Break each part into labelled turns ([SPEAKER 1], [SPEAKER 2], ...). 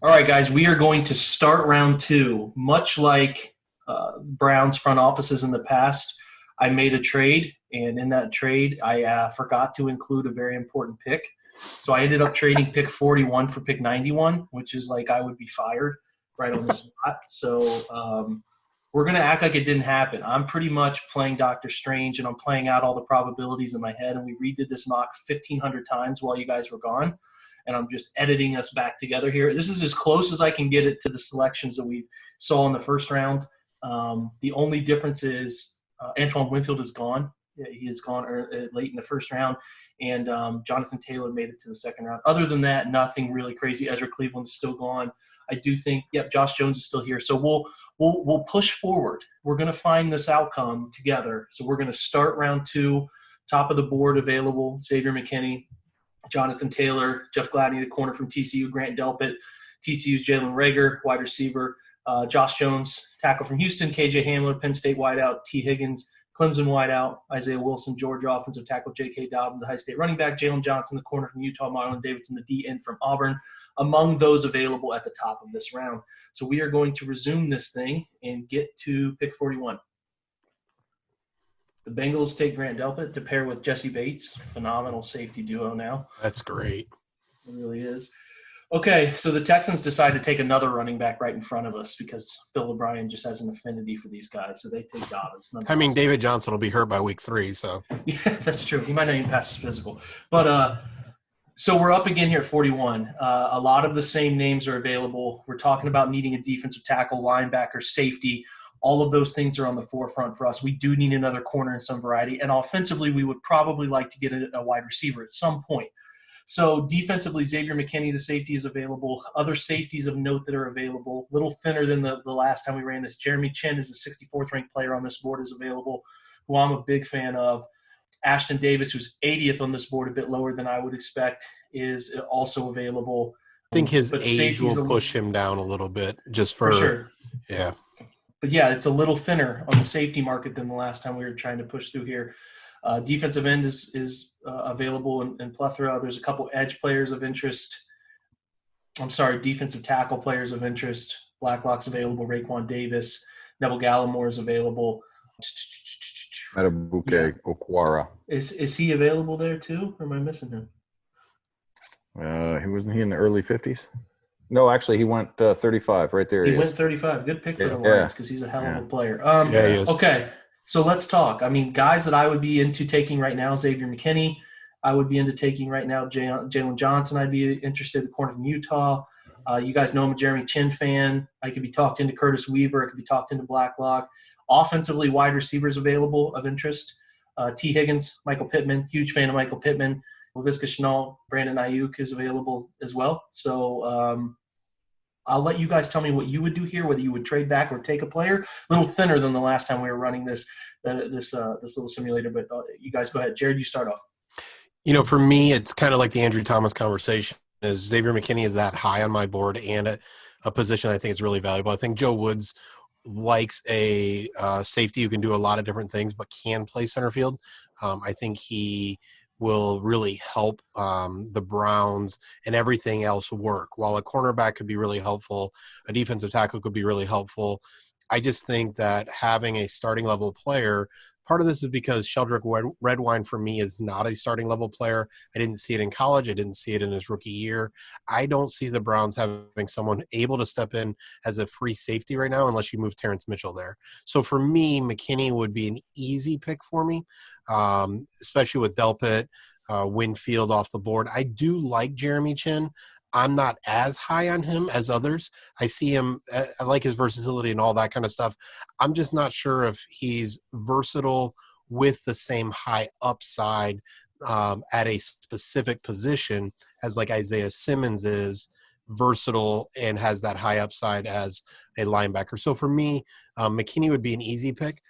[SPEAKER 1] All right, guys, we are going to start round two. Much like Brown's front offices in the past, I made a trade, and in that trade, I forgot to include a very important pick. So I ended up trading pick 41 for pick 91, which is like I would be fired right on the spot. So we're going to act like it didn't happen. I'm pretty much playing Doctor Strange, and I'm playing out all the probabilities in my head, and we redid this mock 1,500 times while you guys were gone, and I'm just editing us back together here. This is as close as I can get it to the selections that we saw in the first round. The only difference is Antoine Winfield is gone. He is gone late in the first round, and Jonathan Taylor made it to the second round. Other than that, nothing really crazy. Ezra Cleveland is still gone. I do think, Josh Jones is still here. So we'll push forward. We're going to find this outcome together. So we're going to start round two, top of the board available, Xavier McKinney, Jonathan Taylor, Jeff Gladney, the corner from TCU, Grant Delpit, TCU's Jalen Reagor, wide receiver, Josh Jones, tackle from Houston, KJ Hamler, Penn State wideout, T. Higgins, Clemson wideout, Isaiah Wilson, Georgia offensive tackle, J.K. Dobbins, the High State running back, Jalen Johnson, the corner from Utah, Marlon Davidson, the D end from Auburn, among those available at the top of this round. So we are going to resume this thing and get to pick 41. The Bengals take Grant Delpit to pair with Jesse Bates. Phenomenal safety duo now.
[SPEAKER 2] That's great.
[SPEAKER 1] It really is. Okay, so the Texans decide to take another running back right in front of us because Bill O'Brien just has an affinity for these guys, so they take Dobbins.
[SPEAKER 2] I mean, David Johnson will be hurt by week 3, so.
[SPEAKER 1] Yeah, that's true. He might not even pass his physical. But so we're up again here at 41. A lot of the same names are available. We're talking about needing a defensive tackle, linebacker, safety. All of those things are on the forefront for us. We do need another corner in some variety. And offensively, we would probably like to get a wide receiver at some point. So defensively, Xavier McKinney, the safety, is available. Other safeties of note that are available, a little thinner than the last time we ran this. Jeremy Chin is the 64th ranked player on this board, is available, who I'm a big fan of. Ashton Davis, who's 80th on this board, a bit lower than I would expect, is also available.
[SPEAKER 2] I think his age will push him down a little bit just for
[SPEAKER 1] sure.
[SPEAKER 2] Yeah.
[SPEAKER 1] But, yeah, it's a little thinner on the safety market than the last time we were trying to push through here. Defensive end is available in plethora. There's a couple edge players of interest. Defensive tackle players of interest. Blacklock's available. Raekwon Davis. Neville Gallimore is available.
[SPEAKER 3] Metabuke Okwara.
[SPEAKER 1] Is he available there too, or am I missing him?
[SPEAKER 3] Wasn't he in the early 50s? No, actually, he went 35 right there.
[SPEAKER 1] He went 35. Good pick for the Lions because he's a hell of a player.
[SPEAKER 2] He is.
[SPEAKER 1] Okay. So let's talk. I mean, guys that I would be into taking right now, Xavier McKinney. I would be into taking right now Jalen Johnson. I'd be interested in the corner from Utah. You guys know I'm a Jeremy Chin fan. I could be talked into Curtis Weaver. I could be talked into Blacklock. Offensively, wide receivers available of interest. T. Higgins, Michael Pittman. Huge fan of Michael Pittman. Laviska Shenault, Brandon Ayuk is available as well. So I'll let you guys tell me what you would do here, whether you would trade back or take a player. A little thinner than the last time we were running this little simulator, but you guys go ahead. Jared, you start off.
[SPEAKER 2] You know, for me, it's kind of like the Andrew Thomas conversation. Is Xavier McKinney is that high on my board and a position I think is really valuable. I think Joe Woods likes a safety who can do a lot of different things but can play center field. I think he will really help the Browns and everything else work. While a cornerback could be really helpful, a defensive tackle could be really helpful. I just think that having a starting level player, part of this is because Sheldrick Redwine for me is not a starting level player. I didn't see it in college. I didn't see it in his rookie year. I don't see the Browns having someone able to step in as a free safety right now unless you move Terrence Mitchell there. So for me, McKinney would be an easy pick for me, especially with Delpit, Winfield off the board. I do like Jeremy Chin. I'm not as high on him as others. I see him, I like his versatility and all that kind of stuff. I'm just not sure if he's versatile with the same high upside at a specific position as like Isaiah Simmons is versatile and has that high upside as a linebacker. So for me, McKinney would be an easy pick,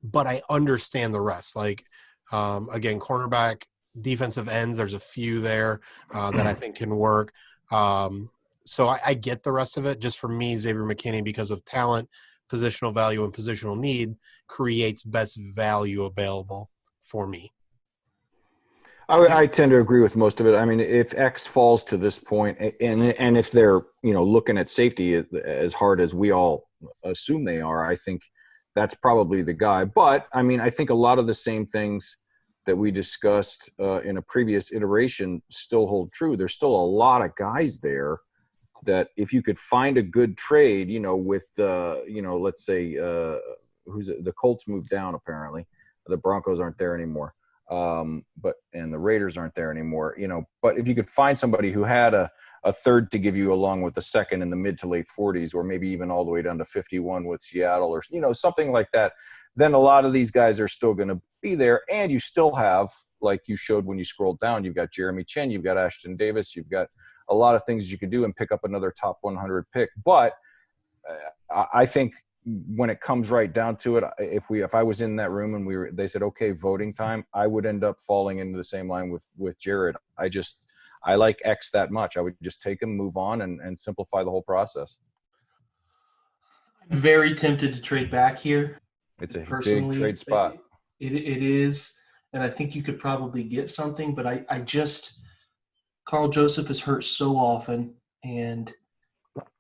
[SPEAKER 2] but I understand the rest. Like, again, cornerback, defensive ends, there's a few there that I think can work. So I get the rest of it. Just for me, Xavier McKinney, because of talent, positional value, and positional need, creates best value available for me.
[SPEAKER 3] I tend to agree with most of it. I mean, if X falls to this point, and if they're looking at safety as hard as we all assume they are, I think that's probably the guy. But I mean, I think a lot of the same things that we discussed in a previous iteration still hold true. There's still a lot of guys there that if you could find a good trade, with let's say the Colts moved down apparently, the Broncos aren't there anymore. And the Raiders aren't there anymore, but if you could find somebody who had a third to give you along with the second in the mid to late 40s, or maybe even all the way down to 51 with Seattle, or, something like that, then a lot of these guys are still going to be there. And you still have, like you showed when you scrolled down, you've got Jeremy Chin, you've got Ashton Davis, you've got a lot of things you could do and pick up another top 100 pick. But I think when it comes right down to it, if I was in that room and they said, okay, voting time, I would end up falling into the same line with Jared. I like X that much. I would just take him, move on, and simplify the whole process.
[SPEAKER 1] I'm very tempted to trade back here.
[SPEAKER 3] It's a big trade spot.
[SPEAKER 1] It is, and I think you could probably get something, but I just Carl Joseph is hurt so often, and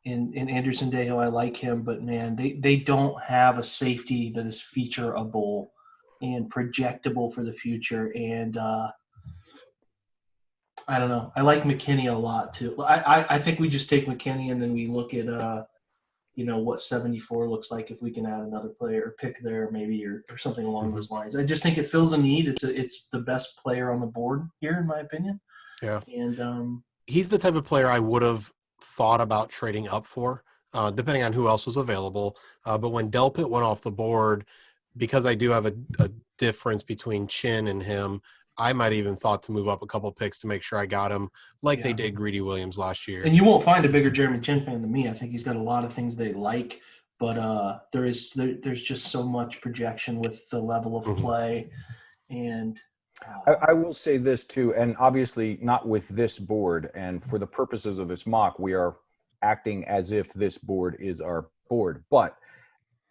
[SPEAKER 1] in Anderson Dejo, I like him, but man, they don't have a safety that is featureable and projectable for the future. And I don't know. I like McKinney a lot too. I think we just take McKinney and then we look at what 74 looks like if we can add another player or pick there maybe or something along those lines. I just think it fills a need. It's the best player on the board here in my opinion.
[SPEAKER 2] Yeah.
[SPEAKER 1] And
[SPEAKER 2] he's the type of player I would have thought about trading up for, depending on who else was available. But when Delpit went off the board, because I do have a difference between Chin and him, I might even thought to move up a couple picks to make sure I got him they did Greedy Williams last year.
[SPEAKER 1] And you won't find a bigger Jeremy Chin fan than me. I think he's got a lot of things they like, but there's just so much projection with the level of play. And
[SPEAKER 3] I will say this too, and obviously not with this board, and for the purposes of this mock, we are acting as if this board is our board. But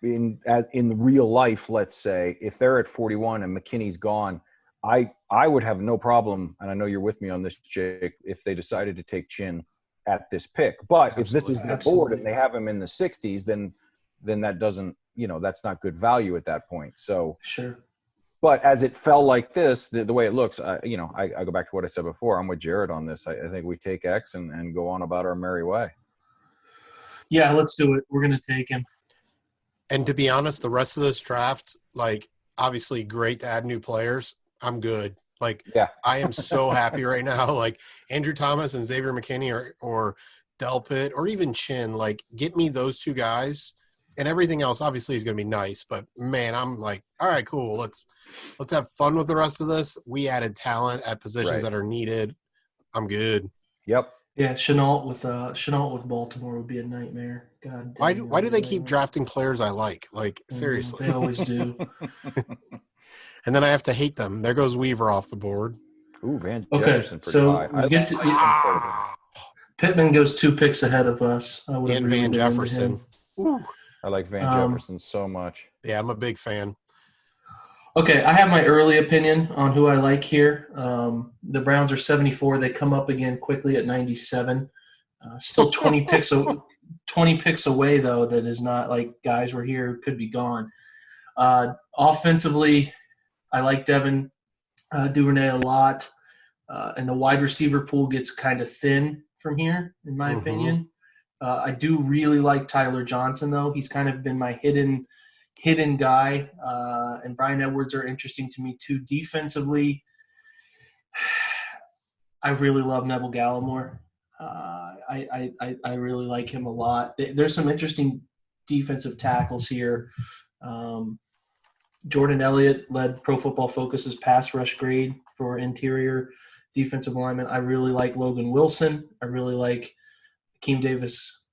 [SPEAKER 3] in real life, let's say, if they're at 41 and McKinney's gone, I would have no problem, and I know you're with me on this, Jake, if they decided to take Chin at this pick. But if this is the board and they have him in the 60s, then that doesn't, that's not good value at that point. So
[SPEAKER 1] sure.
[SPEAKER 3] But as it fell like this, the way it looks, I go back to what I said before. I'm with Jared on this. I think we take X and go on about our merry way.
[SPEAKER 1] Yeah, let's do it. We're going to take him.
[SPEAKER 2] And to be honest, the rest of this draft, obviously great to add new players. I'm good. I am so happy right now. Andrew Thomas and Xavier McKinney or Delpit or even Chin, get me those two guys. And everything else obviously is going to be nice, but man, I'm all right, cool. Let's have fun with the rest of this. We added talent at positions that are needed. I'm good.
[SPEAKER 3] Yep.
[SPEAKER 1] Yeah, Chenault with Baltimore would be a nightmare. God.
[SPEAKER 2] Why do they keep drafting players I like? Seriously.
[SPEAKER 1] They always do.
[SPEAKER 2] And then I have to hate them. There goes Weaver off the board.
[SPEAKER 3] Ooh, Van
[SPEAKER 1] Jefferson. So we get to Pittman goes 2 picks ahead of us.
[SPEAKER 2] And Van Jefferson.
[SPEAKER 3] I like Van Jefferson so much.
[SPEAKER 2] Yeah, I'm a big fan.
[SPEAKER 1] Okay, I have my early opinion on who I like here. The Browns are 74. They come up again quickly at 97. Still 20 picks away, though. That is not guys were here, could be gone. Offensively, I like Devin Duvernay a lot. And the wide receiver pool gets kind of thin from here, in my opinion. I do really like Tyler Johnson, though. He's kind of been my hidden guy. And Brian Edwards are interesting to me, too. Defensively, I really love Neville Gallimore. I really like him a lot. There's some interesting defensive tackles here. Jordan Elliott led Pro Football Focus's pass rush grade for interior defensive lineman. I really like Logan Wilson. I really like Akeem Davis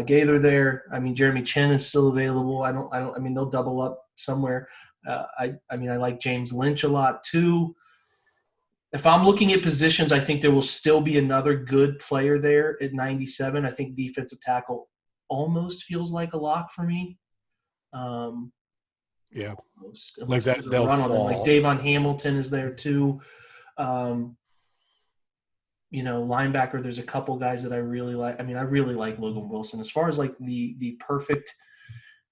[SPEAKER 1] Gaither there. I mean, Jeremy Chin is still available. I mean, they'll double up somewhere. I like James Lynch a lot too. If I'm looking at positions, I think there will still be another good player there at 97. I think defensive tackle almost feels like a lock for me.
[SPEAKER 2] Yeah.
[SPEAKER 1] Like that, they'll fall. Like Davon Hamilton is there too. Linebacker, there's a couple guys that I really like. I mean, I really like Logan Wilson. As far as like the perfect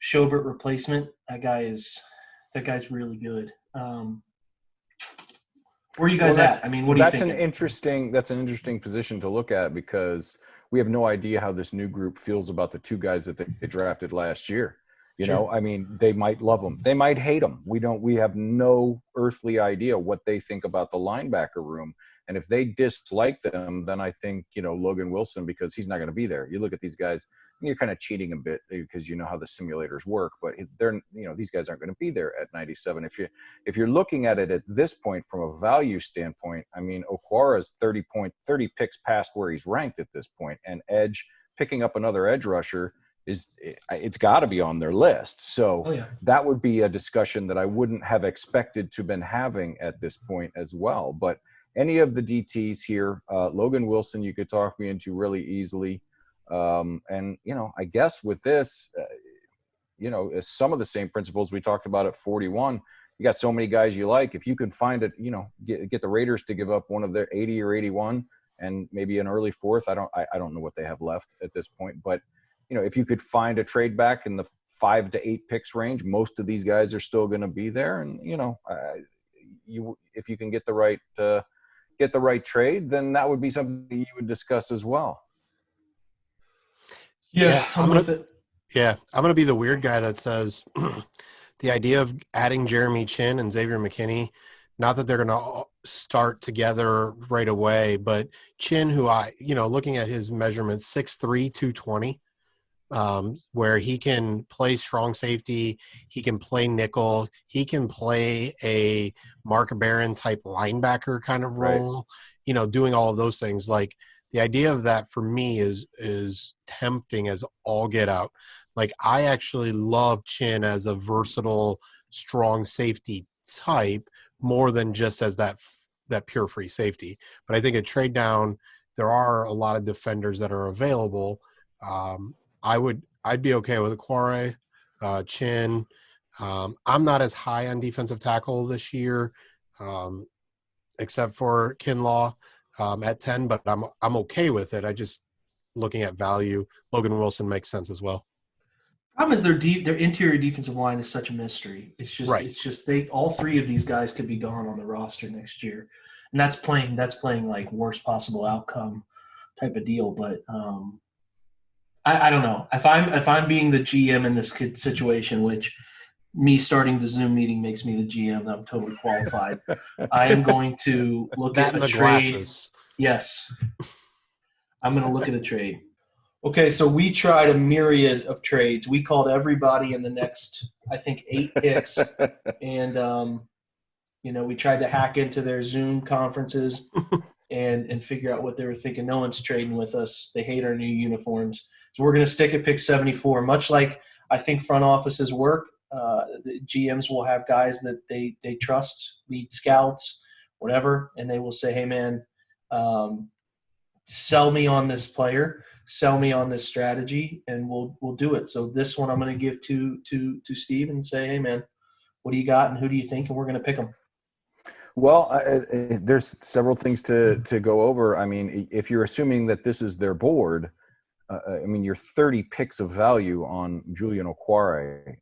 [SPEAKER 1] Schobert replacement, that guy's really good. Where are you guys at? I mean, what are you thinking?
[SPEAKER 3] That's an interesting position to look at, because we have no idea how this new group feels about the two guys that they drafted last year. I mean, they might love them, they might hate them. We have no earthly idea what they think about the linebacker room. And if they dislike them, then I think, Logan Wilson, because he's not going to be there. You look at these guys, and you're kind of cheating a bit because you know how the simulators work, but they're, these guys aren't going to be there at 97. If you're looking at it at this point from a value standpoint, I mean, Okwara's 30 picks past where he's ranked at this point, and picking up another edge rusher it's got to be on their list. So that would be a discussion that I wouldn't have expected to have been having at this point as well. But any of the DTs here, Logan Wilson, you could talk me into really easily. And, I guess with this, some of the same principles we talked about at 41, you got so many guys you like. If you can find it, get the Raiders to give up one of their 80 or 81 and maybe an early fourth. I don't know what they have left at this point, but if you could find a trade back in the 5 to 8 picks range, most of these guys are still going to be there. And, if you can get the right trade, then that would be something you would discuss as well.
[SPEAKER 1] Yeah,
[SPEAKER 2] I'm going to be the weird guy that says the idea of adding Jeremy Chin and Xavier McKinney, not that they're going to start together right away, but Chin, who looking at his measurements, 6'3", 220, where he can play strong safety, he can play nickel, he can play a Mark Barron type linebacker kind of role, doing all of those things. Like, the idea of that for me is tempting as all get out. Like, I actually love Chin as a versatile, strong safety type more than just as that pure free safety. But I think a trade down, there are a lot of defenders that are available. I'd be okay with Okwara, Chin. I'm not as high on defensive tackle this year, except for Kinlaw at 10, but I'm okay with it. I just, looking at value, Logan Wilson makes sense as well.
[SPEAKER 1] Problem is their interior defensive line is such a mystery. It's just
[SPEAKER 2] right.
[SPEAKER 1] It's just all three of these guys could be gone on the roster next year, and that's playing like worst possible outcome type of deal. But I don't know if I'm being the GM in this situation, which me starting the Zoom meeting makes me the GM. I'm totally qualified. I am going to look at a trade.
[SPEAKER 2] Glasses.
[SPEAKER 1] Yes, I'm going to look at a trade. Okay, so we tried a myriad of trades. We called everybody in the next, I think, 8 picks, and we tried to hack into their Zoom conferences and figure out what they were thinking. No one's trading with us. They hate our new uniforms. So we're going to stick at pick 74. Much like I think front offices work, the GMs will have guys that they trust, lead scouts, whatever, and they will say, hey, man, sell me on this player, sell me on this strategy, and we'll do it. So this one I'm going to give to Steve and say, hey, man, what do you got and who do you think? And we're going to pick them.
[SPEAKER 3] Well, there's several things to go over. I mean, if you're assuming that this is their board, you're 30 picks of value on Julian Okwara.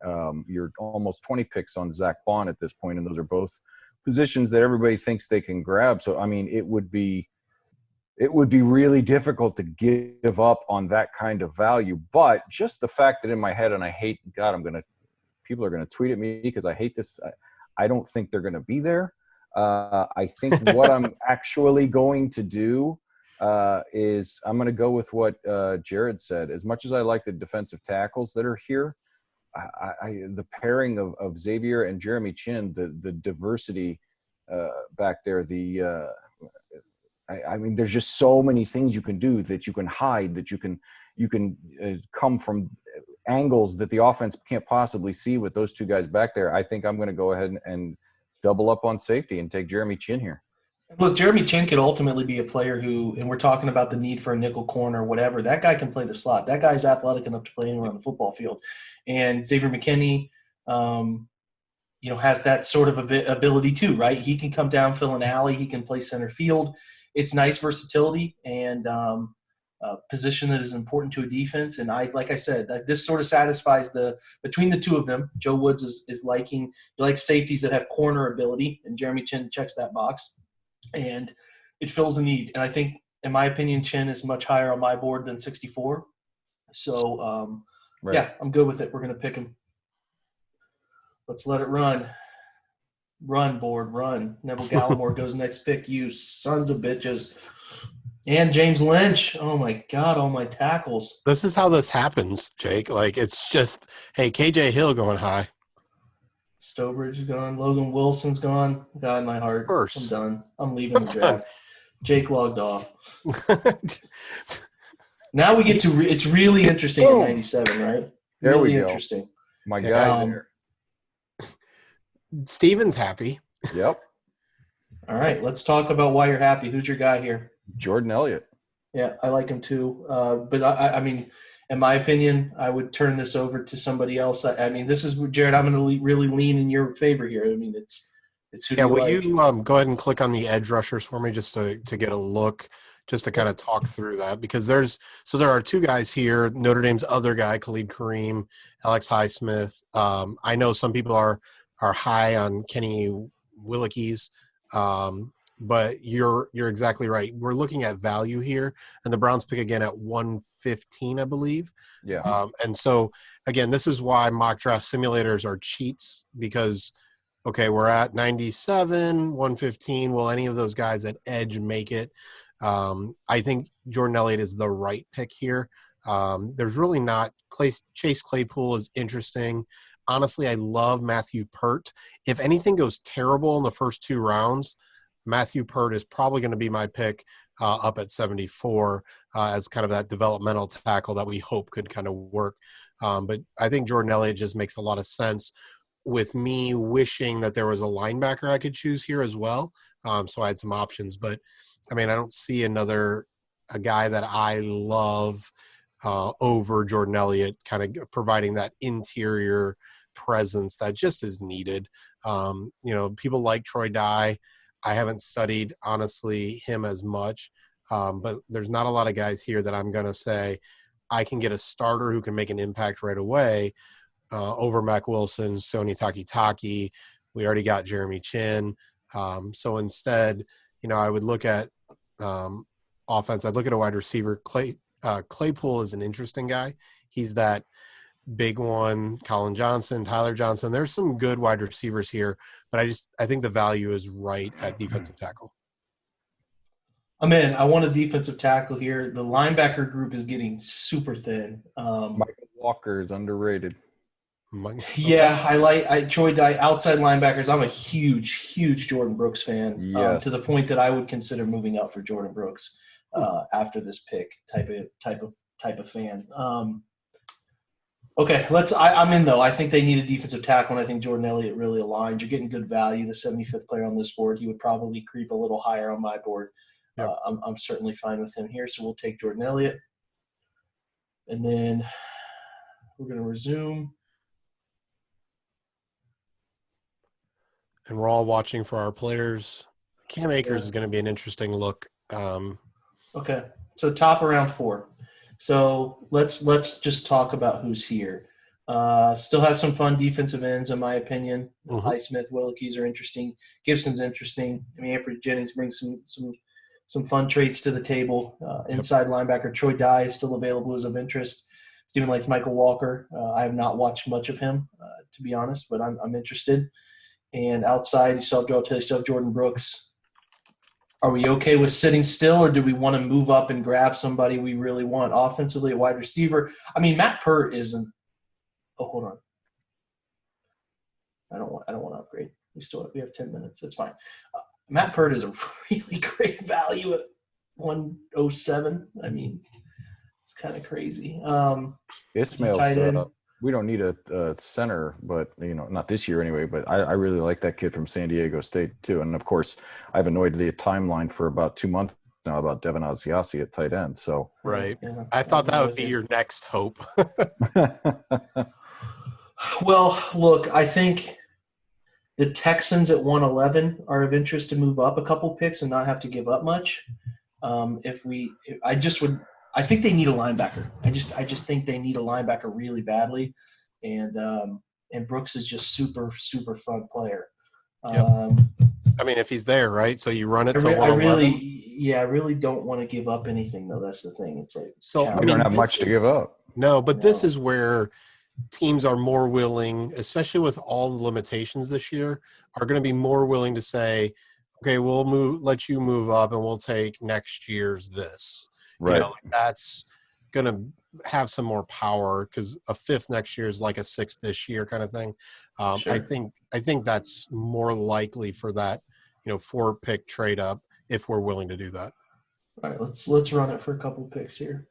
[SPEAKER 3] You're almost 20 picks on Zach Bond at this point, and those are both positions that everybody thinks they can grab. So, I mean, it would be really difficult to give up on that kind of value. But just the fact that in my head, and I hate, God, people are going to tweet at me because I hate this. I don't think they're going to be there. I think what I'm actually going to do is I'm going to go with what Jared said. As much as I like the defensive tackles that are here, the pairing of Xavier and Jeremy Chin, the diversity back there, there's just so many things you can do, that you can hide, that you can come from angles that the offense can't possibly see with those two guys back there. I think I'm going to go ahead and double up on safety and take Jeremy Chin here.
[SPEAKER 1] Look, Jeremy Chin could ultimately be a player who, and we're talking about the need for a nickel corner or whatever, that guy can play the slot. That guy's athletic enough to play anywhere on the football field. And Xavier McKinney, has that sort of ability too, right? He can come down, fill an alley. He can play center field. It's nice versatility and position that is important to a defense. And like I said, this sort of satisfies between the two of them. Joe Woods is he likes safeties that have corner ability, and Jeremy Chin checks that box. And it fills a need. And I think, in my opinion, Chin is much higher on my board than 64. So,
[SPEAKER 3] Right.
[SPEAKER 1] yeah, I'm good with it. We're going to pick him. Let's let it run. Run, board, run. Neville Gallimore goes next pick. You sons of bitches. And James Lynch. Oh, my God, all my tackles.
[SPEAKER 2] This is how this happens, Jake. Like, it's just, hey, KJ Hill going high.
[SPEAKER 1] Stowbridge is gone. Logan Wilson's gone. God, my heart.
[SPEAKER 2] First.
[SPEAKER 1] I'm done. I'm leaving the draft. Jake logged off. Now we get to it's really interesting at 97, right?
[SPEAKER 3] There
[SPEAKER 1] really
[SPEAKER 3] we go.
[SPEAKER 1] Interesting.
[SPEAKER 3] My guy there.
[SPEAKER 2] Steven's happy.
[SPEAKER 3] Yep.
[SPEAKER 1] All right, let's talk about why you're happy. Who's your guy here?
[SPEAKER 3] Jordan Elliott.
[SPEAKER 1] Yeah, I like him too. But I mean, in my opinion, I would turn this over to somebody else. I mean, this is Jared. I'm going to really lean in your favor here. I mean, it's who
[SPEAKER 2] yeah.
[SPEAKER 1] do you
[SPEAKER 2] Will
[SPEAKER 1] like?
[SPEAKER 2] you go ahead and click on the edge rushers for me just to get a look, just to kind of talk through that, because there are two guys here. Notre Dame's other guy, Khalid Kareem, Alex Highsmith. I know some people are high on Kenny Willekes. But you're exactly right. We're looking at value here, and the Browns pick again at 115, I believe.
[SPEAKER 3] Yeah.
[SPEAKER 2] And so, again, this is why mock draft simulators are cheats, because, okay, we're at 97, 115. Will any of those guys at edge make it? I think Jordan Elliott is the right pick here. There's really not – Chase Claypool is interesting. Honestly, I love Matthew Pert. If anything goes terrible in the first two rounds – Matthew Pert is probably going to be my pick up at 74 as kind of that developmental tackle that we hope could kind of work. But I think Jordan Elliott just makes a lot of sense, with me wishing that there was a linebacker I could choose here as well. So I had some options. But, I mean, I don't see a guy that I love over Jordan Elliott, kind of providing that interior presence that just is needed. People like Troy Dye. I haven't studied, honestly, him as much, but there's not a lot of guys here that I'm going to say I can get a starter who can make an impact right away over Mac Wilson, Sony Takitaki. We already got Jeremy Chin. So instead, I would look at offense. I'd look at a wide receiver. Claypool is an interesting guy. He's that big one. Colin Johnson, Tyler Johnson. There's some good wide receivers here, but I think the value is right at defensive tackle.
[SPEAKER 1] I'm in. I want a defensive tackle here. The linebacker group is getting super thin.
[SPEAKER 3] Michael Walker is underrated.
[SPEAKER 1] Yeah, I Troy Dye, outside linebackers. I'm a huge Jordan Brooks fan.
[SPEAKER 3] Yes.
[SPEAKER 1] To the point that I would consider moving up for Jordan Brooks after this pick. Type of fan. Okay, I'm in though. I think they need a defensive tackle, and I think Jordan Elliott really aligns. You're getting good value. The 75th player on this board, he would probably creep a little higher on my board.
[SPEAKER 2] Yep.
[SPEAKER 1] I'm certainly fine with him here, so we'll take Jordan Elliott, and then we're going to resume.
[SPEAKER 2] And we're all watching for our players. Cam Akers is going to be an interesting look.
[SPEAKER 1] Okay, so top around 4. So let's just talk about who's here. Still have some fun defensive ends, in my opinion.
[SPEAKER 2] Mm-hmm.
[SPEAKER 1] Highsmith, Willekes are interesting. Gibson's interesting. I mean, Anthony Jennings brings some fun traits to the table. Inside linebacker Troy Dye is still available, as of interest. Stephen likes Michael Walker. I have not watched much of him, to be honest, but I'm interested. And outside, you still have Joe Taylor, you still have Jordan Brooks. Are we okay with sitting still, or do we want to move up and grab somebody we really want offensively at wide receiver? I mean, Matt Pert isn't. Oh, hold on. I don't want to upgrade. We have 10 minutes. It's fine. Matt Pert is a really great value at 107. I mean, it's kind of crazy.
[SPEAKER 3] Ismail's we don't need a center, but not this year anyway. But I really like that kid from San Diego State too. And of course, I've annoyed the timeline for about 2 months now about Devin Asiasi at tight end. So
[SPEAKER 2] right,
[SPEAKER 1] yeah,
[SPEAKER 2] I thought that would be your next hope.
[SPEAKER 1] Well, look, I think The Texans at 111 are of interest to move up a couple picks and not have to give up much. I think they need a linebacker. I just think they need a linebacker really badly, and Brooks is just super fun player.
[SPEAKER 2] Yep. I mean, if he's there, right? So you run it to 111.
[SPEAKER 1] I really don't want to give up anything though. That's the thing. It's like
[SPEAKER 3] we don't have much to give up.
[SPEAKER 2] No, but this is where teams are more willing, especially with all the limitations this year, are going to be more willing to say, okay, we'll let you move up and we'll take next year's this.
[SPEAKER 3] Right.
[SPEAKER 2] That's going to have some more power because a fifth next year is like a sixth this year kind of thing. Sure. I think that's more likely for that, 4-pick trade up if we're willing to do that.
[SPEAKER 1] All right, let's run it for a couple picks here.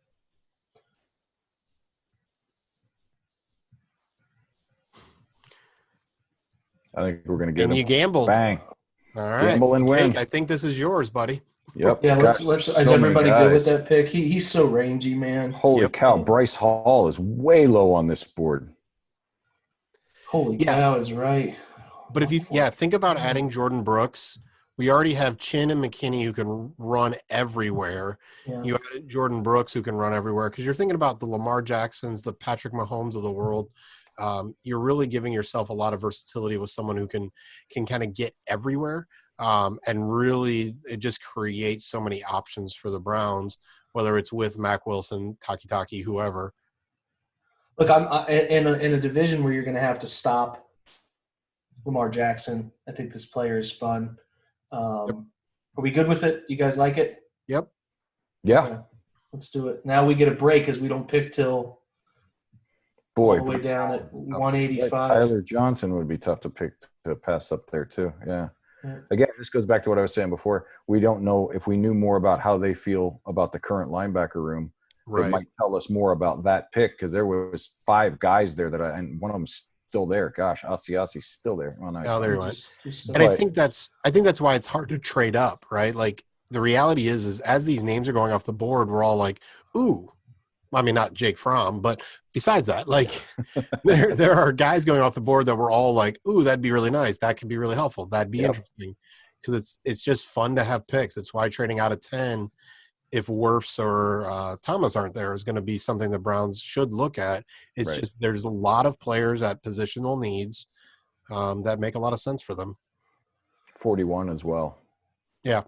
[SPEAKER 3] I think we're going to get
[SPEAKER 2] and you gambled.
[SPEAKER 3] Bang.
[SPEAKER 2] All right.
[SPEAKER 3] Gamble and win.
[SPEAKER 2] I think this is yours, buddy.
[SPEAKER 3] Yep.
[SPEAKER 1] Yeah, let's is everybody good with that pick? He's so rangy, man.
[SPEAKER 3] Holy cow, Bryce Hall is way low on this board.
[SPEAKER 1] Holy cow is right.
[SPEAKER 2] But if you think about adding Jordan Brooks, we already have Chin and McKinney who can run everywhere. Yeah. You added Jordan Brooks who can run everywhere because you're thinking about the Lamar Jacksons, the Patrick Mahomes of the world. You're really giving yourself a lot of versatility with someone who can kind of get everywhere. And really, it just creates so many options for the Browns, whether it's with Mac Wilson, Taki, whoever.
[SPEAKER 1] Look, I'm in a division where you're going to have to stop Lamar Jackson. I think this player is fun. Are we good with it? You guys like it?
[SPEAKER 2] Yep.
[SPEAKER 3] Yeah.
[SPEAKER 1] Okay. Let's do it. Now we get a break because we don't pick till all the way down at 185.
[SPEAKER 3] Tyler Johnson would be tough to pass up there too. Yeah. Again, this goes back to what I was saying before. We don't know if we knew more about how they feel about the current linebacker room. Right. It might tell us more about that pick because there was 5 guys there and one of them's still there. Gosh, Asiasi's still there.
[SPEAKER 2] Oh, there he went. And I think that's why it's hard to trade up, right? Like the reality is as these names are going off the board, we're all like, ooh. I mean, not Jake Fromm, but besides that, like there are guys going off the board that we're all like, ooh, that'd be really nice. That could be really helpful. That'd be interesting because it's just fun to have picks. It's why trading out of 10, if Wirfs or Thomas aren't there, is going to be something the Browns should look at. It's just there's a lot of players at positional needs that make a lot of sense for them.
[SPEAKER 3] 41 as well.
[SPEAKER 2] Yeah.